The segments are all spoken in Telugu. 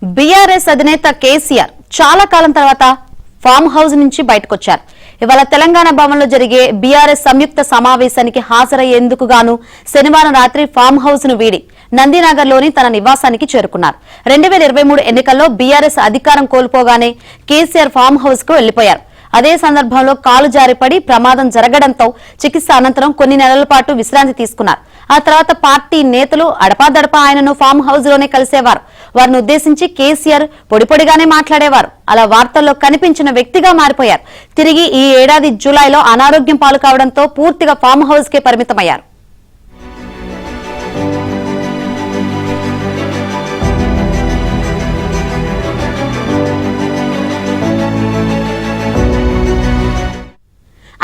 బీఆర్ఎస్ అధినేత కేసీఆర్ చాలా కాలం తర్వాత ఫామ్ హౌస్ నుంచి బయటకొచ్చారు. ఇవాళ తెలంగాణ భవన్ లో జరిగే బీఆర్ఎస్ సంయుక్త సమావేశానికి హాజరయ్యేందుకు గాను శనివారం రాత్రి ఫామ్ హౌస్ ను వీడి నందినగర్ లోని తన నివాసానికి చేరుకున్నారు. 2023 ఎన్నికల్లో బీఆర్ఎస్ అధికారం కోల్పోగానే కేసీఆర్ ఫామ్ హౌస్ కు వెళ్లిపోయారు. అదే సందర్భంలో కాలు జారిపడి ప్రమాదం జరగడంతో చికిత్స అనంతరం కొన్ని నెలల పాటు విశ్రాంతి తీసుకున్నారు. ఆ తర్వాత పార్టీ నేతలు అడపాదడపా ఆయనను ఫామ్ హౌస్ లోనే కలిసేవారు. వారిని ఉద్దేశించి కేసీఆర్ పొడిపొడిగానే మాట్లాడేవారు. అలా వార్తల్లో కనిపించిన వ్యక్తిగా మారిపోయారు. తిరిగి ఈ ఏడాది జూలైలో అనారోగ్యం పాలు కావడంతో పూర్తిగా ఫామ్ హౌస్ కే పరిమితమయ్యారు.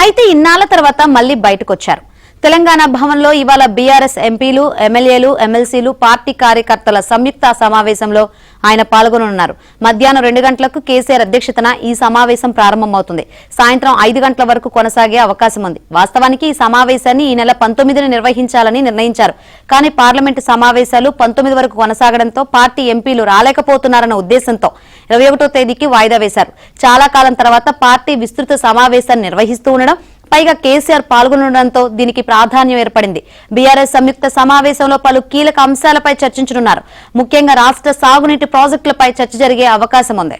అయితే ఇన్నాళ్ల తర్వాత మళ్లీ బయటకొచ్చారు. తెలంగాణ భవన్ లో ఇవాళ బీఆర్ఎస్ ఎంపీలు, ఎమ్మెల్యేలు, ఎమ్మెల్సీలు, పార్టీ కార్యకర్తల సంయుక్త సమావేశంలో ఆయన పాల్గొననున్నారు. మధ్యాహ్నం 2 గంటలకు కేసీఆర్ అధ్యక్షతన ఈ సమావేశం ప్రారంభమవుతుంది. సాయంత్రం 5 గంటల వరకు కొనసాగే అవకాశం ఉంది. వాస్తవానికి ఈ సమావేశాన్ని ఈ నెల 19న నిర్వహించాలని నిర్ణయించారు. కానీ పార్లమెంటు సమావేశాలు 19 వరకు కొనసాగడంతో పార్టీ ఎంపీలు రాలేకపోతున్నారన్న ఉద్దేశంతో 21వ తేదీకి వాయిదా వేశారు. చాలా కాలం తర్వాత పార్టీ విస్తృత సమావేశాన్ని నిర్వహిస్తూ ఉండడం, పైగా కేసీఆర్ పాల్గొనడంతో దీనికి ప్రాధాన్యం ఏర్పడింది. బీఆర్ఎస్ సంయుక్త సమావేశంలో పలు కీలక అంశాలపై చర్చించనున్నారు. ముఖ్యంగా రాష్ట్ర సాగునీటి ప్రాజెక్టులపై చర్చ జరిగే అవకాశం ఉంది.